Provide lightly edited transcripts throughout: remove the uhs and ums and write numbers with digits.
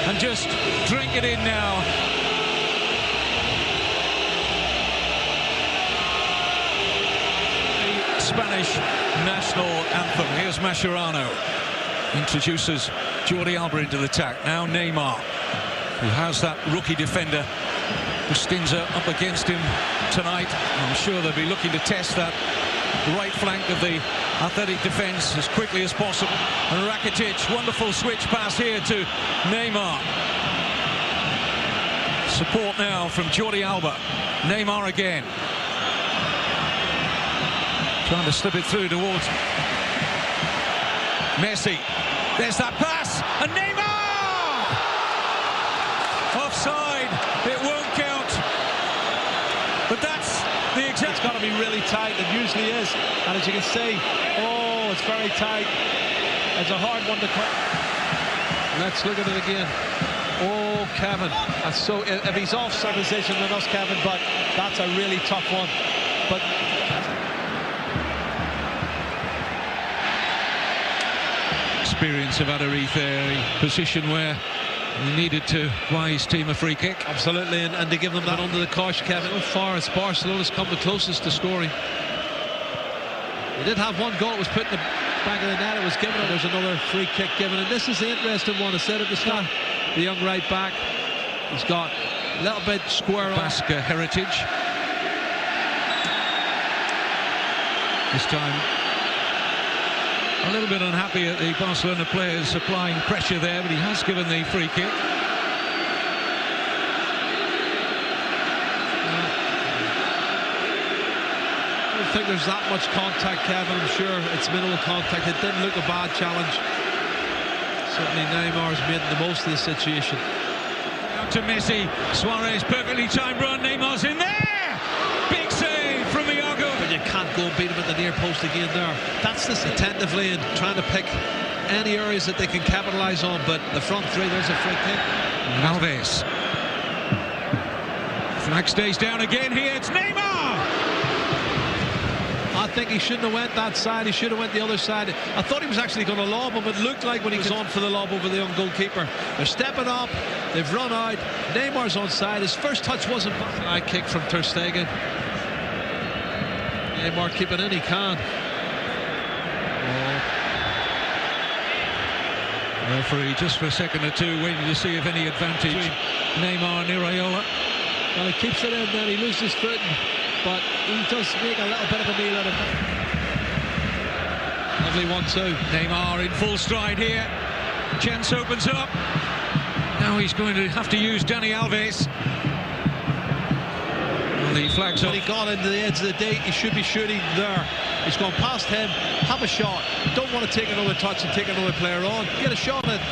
and just drink it in now. The Spanish national anthem. Here's Mascherano. Introduces Jordi Alba into the attack. Now Neymar, who has that rookie defender Bustinza up against him tonight. I'm sure they'll be looking to test that right flank of the athletic defence as quickly as possible. And Rakitic, wonderful switch pass here to Neymar. Support now from Jordi Alba. Neymar again. Trying to slip it through towards Messi. There's that pass, and Neymar! Offside, it won't count. But that's the exact... It's got to be really tight, it usually is. And as you can see, oh, it's very tight. It's a hard one to cut. Let's look at it again. Oh, Kevin, that's so... If he's offside position, then us, Kevin, but that's a really tough one. But... Experience of Adarife there, a position where he needed to buy his team a free kick. Absolutely, and to give them that under the caution, Kevin. So far as Barcelona's come the closest to scoring. They did have one goal, it was put in the back of the net, it was given, and there's another free kick given. And this is the interesting one, I said at the start, the young right back. He's got a little bit square on. Basque heritage. This time a little bit unhappy at the Barcelona players applying pressure there, but he has given the free kick. I don't think there's that much contact, Kevin. I'm sure it's minimal contact. It didn't look a bad challenge. Certainly Neymar's made the most of the situation. Out to Messi. Suarez, perfectly timed run. Neymar's in there. Big save from Iago. But you can't go and beat him at the near post again there. That's this attentively and trying to pick any areas that they can capitalise on. But the front three, there's a free kick. Alves. Flag stays down again here. It's Neymar. I think he shouldn't have went that side. He should have went the other side. I thought he was actually going to lob him. It looked like when he was on for the lob over the young goalkeeper. They're stepping up. They've run out. Neymar's on side. His first touch wasn't bad. High kick from Ter Stegen. Neymar keeping in. He can. Referee just for a second or two waiting to see if any advantage Neymar and Iraola. Well, he keeps it in there. He loses his footing. But he does make a little bit of a meal out of it. Lovely 1-2. Neymar in full stride here. Chance opens up. Now he's going to have to use Dani Alves. Well, the flag's up. When he got into the edge of the D, he should be shooting there. He's gone past him. Have a shot. Don't want to take another touch and take another player on. Get a shot at it.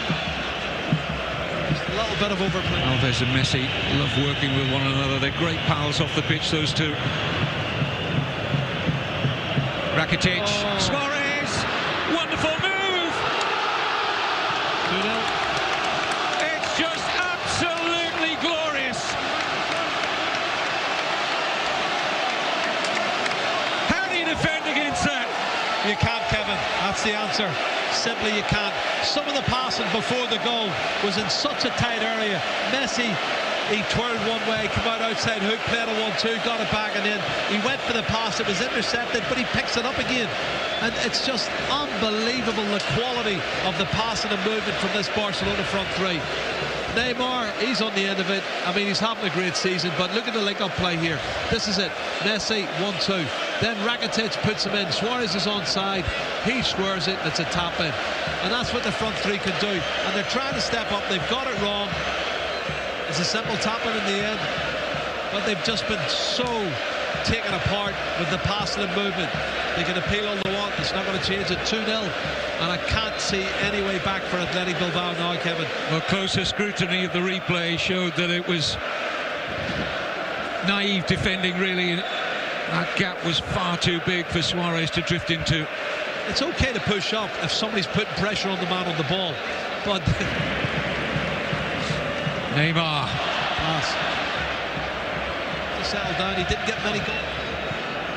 A little bit of overplay. Alves and Messi love working with one another. They're great pals off the pitch, those two. Rakitic, Suarez, wonderful move. 2-0. It's just absolutely glorious. How do you defend against that? You can't, Kevin. That's the answer. Simply you can't. Some of the passing before the goal was in such a tight area. Messi, he twirled one way, came out outside hook, played a 1-2, got it back, and then he went for the pass. It was intercepted, but he picks it up again. And it's just unbelievable, the quality of the passing and movement from this Barcelona front three. Neymar, he's on the end of it. I mean, he's having a great season, but look at the link-up play here. This is it. Messi, 1-2. Then Rakitic puts him in. Suarez is onside. He squares it. It's a tap in. And that's what the front three can do. And they're trying to step up. They've got it wrong. It's a simple tap in the end. But they've just been so taken apart with the passing and movement. They can appeal all they want. It's not going to change it. 2-0. And I can't see any way back for Athletic Bilbao now, Kevin. Well, closer scrutiny of the replay showed that it was naive defending, really. That gap was far too big for Suarez to drift into. It's okay to push up if somebody's putting pressure on the man on the ball. But Neymar. Pass. To settle down. He didn't get many goals.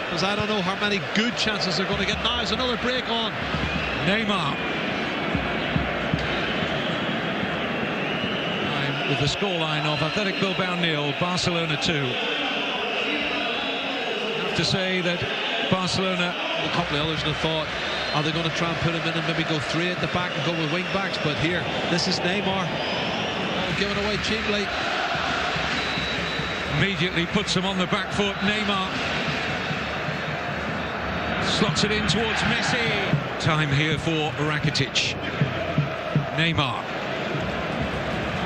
Because I don't know how many good chances they're going to get. Now there's another break on. Neymar. with the scoreline of Athletic Bilbao 0, Barcelona 2. I have to say that Barcelona, a couple of others would have thought, are they going to try and put him in and maybe go 3 at the back and go with wing backs? But here, this is Neymar. Oh, given away cheaply. immediately puts him on the back foot. Neymar slots it in towards Messi. Time here for Rakitic. Neymar.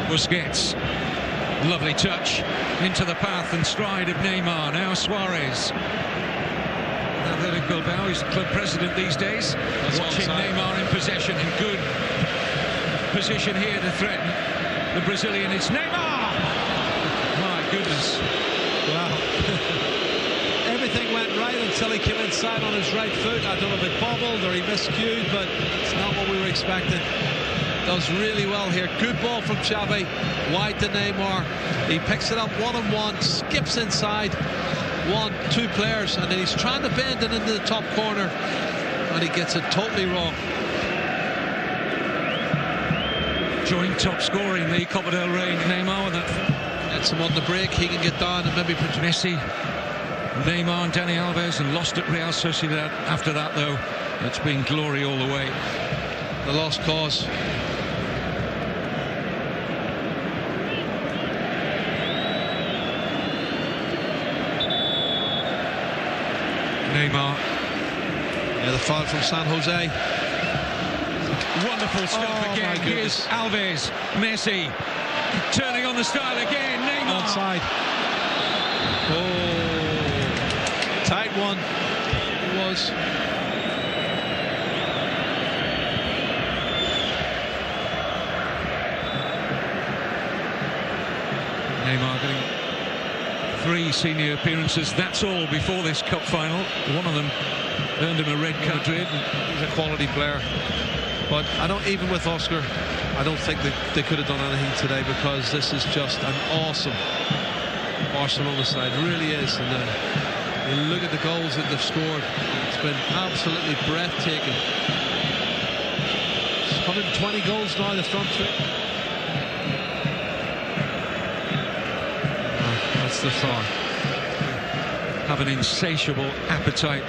Busquets. Lovely touch into the path and stride of Neymar. Now Suarez. Athletic Bilbao, he's the club president these days. Watching Neymar in possession, in good position here to threaten the Brazilian. It's Neymar! My goodness. Wow. Everything went right until he came inside on his right foot. I don't know if it bobbled or he miscued, but it's not what we were expecting. Does really well here. Good ball from Xavi. Wide to Neymar. He picks it up one-on-one, skips inside. 1-2 players, and then he's trying to bend it into the top corner, and he gets it totally wrong. Joint top scorer in the Copa del Rey, Neymar, with that. Gets him on the break. He can get down and maybe put Messi, Neymar and Dani Alves, and lost at Real Sociedad. After that, though, it's been glory all the way. The lost cause. Neymar. Yeah, the foul from San Jose. Wonderful stuff again. Here's Alves, Messi, turning on the style again. Neymar. Onside. Oh, tight one. It was. Neymar getting 3 senior appearances, that's all before this cup final. One of them earned him a red card. He's a quality player, but I don't, even with Oscar, I don't think that they could have done anything today, because this is just an awesome Barcelona side, really is. And then you look at the goals that they've scored, it's been absolutely breathtaking. 120 goals now, the front three. The far have an insatiable appetite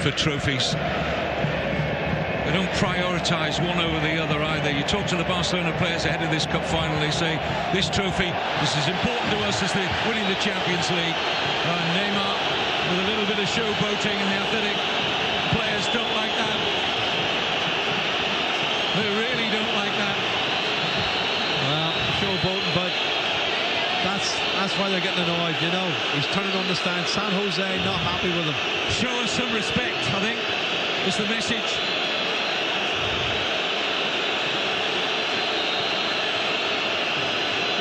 for trophies. They don't prioritise one over the other either. You talk to the Barcelona players ahead of this cup final, they say this trophy is as important to us as winning the Champions League. Neymar with a little bit of showboating, and the Athletic players don't like that. They really don't like that. Well, showboating, but that's why they're getting annoyed, you know. He's turning on the stand. San Jose not happy with him. Show us some respect, I think, is the message.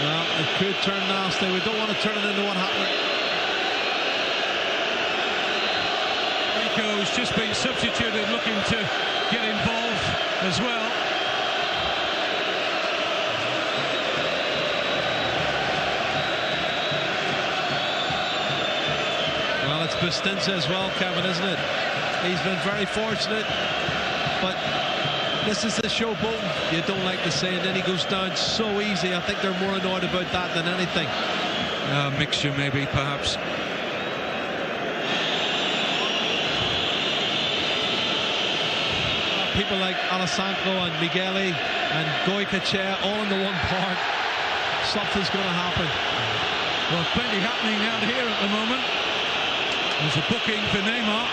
Well, it could turn nasty. We don't want to turn it into what happened. Rico's just been substituted, looking to get involved as well. It's Bustinza as well, Kevin, isn't it? He's been very fortunate, but this is the showboating you don't like to say, and then he goes down so easy. I think they're more annoyed about that than anything. Mixture, maybe, perhaps. People like Alessandro and Migueli and Goycochea all in the one part. Something's going to happen. Well, plenty happening out here at the moment. There's a booking for Neymar.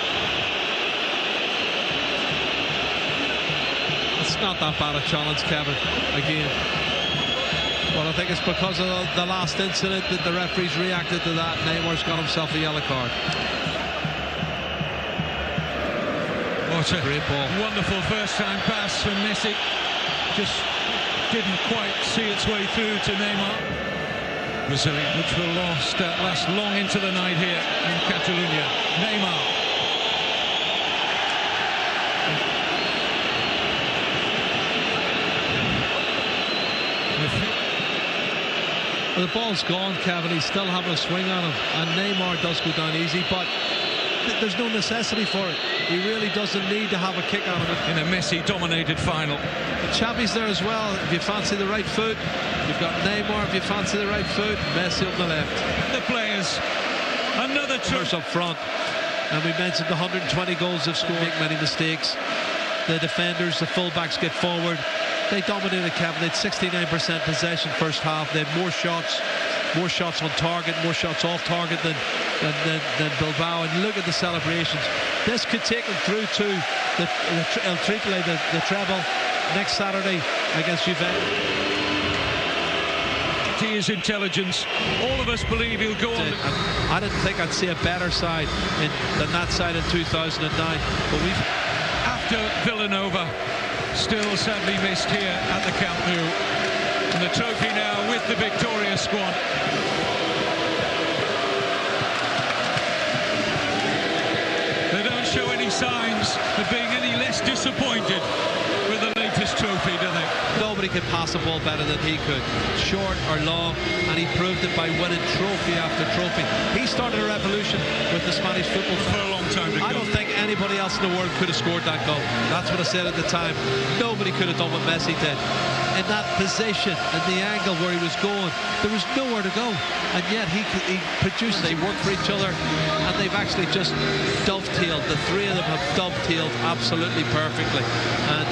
It's not that bad a challenge, Kevin, again. But I think it's because of the last incident that the referees reacted to that. Neymar's got himself a yellow card. What a great ball. Wonderful first-time pass from Messi. Just didn't quite see its way through to Neymar. Brazilian, which will last long into the night here in Catalonia. Neymar. Well, the ball's gone, Kevin. He's still having a swing on him, and Neymar does go down easy, but there's no necessity for it. He really doesn't need to have a kick on him. In a Messi-dominated final. Xavi's there as well. If you fancy the right foot, you've got Neymar. If you fancy the right foot, Messi on the left. The players, another trip up front. And we mentioned the 120 goals they've scored. Make many mistakes. The defenders, the fullbacks get forward. They dominated, Kevin. They had 69% possession first half. They had more shots on target, more shots off target than Bilbao. And look at the celebrations. This could take them through to El Triple, the treble, next Saturday against Juventus. His intelligence, all of us believe he'll go on. I didn't think I'd see a better side than that side in 2009. But we've after Villanova, still sadly missed here at the Camp Nou. And the trophy now with the victorious squad. They don't show any signs of being any less disappointed with the latest trophy, do they? Nobody could pass the ball better than he could, short or long, and he proved it by winning trophy after trophy. He started a revolution with the Spanish football for a long time ago. I don't think anybody else in the world could have scored that goal. That's what I said at the time. Nobody could have done what Messi did. In that position, in the angle where he was going, there was nowhere to go, and yet he produced. They worked for each other, and they've actually just dovetailed. The three of them have dovetailed absolutely perfectly, and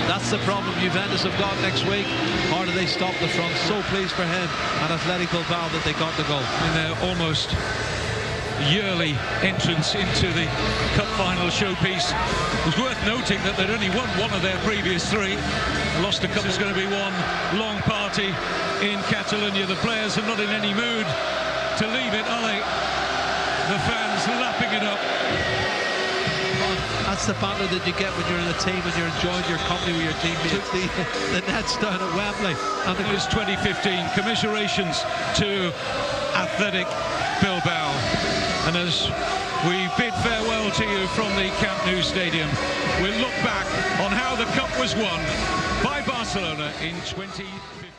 that's the problem Juventus have got next week. How do they stop the front? So pleased for him and Athletic Bilbao that they got the goal. In their almost yearly entrance into the cup final showpiece, it was worth noting that they'd only won one of their previous three. Lost a cup. There's going to be one long party in Catalonia. The players are not in any mood to leave it, are they? The fans lapping it up. That's the banter that you get when you're in a team and you're enjoying your company with your teammates. The Nets down at Wembley. And it was 2015. Commiserations to Athletic Bilbao. And as we bid farewell to you from the Camp Nou Stadium, we'll look back on how the cup was won by Barcelona in 2015.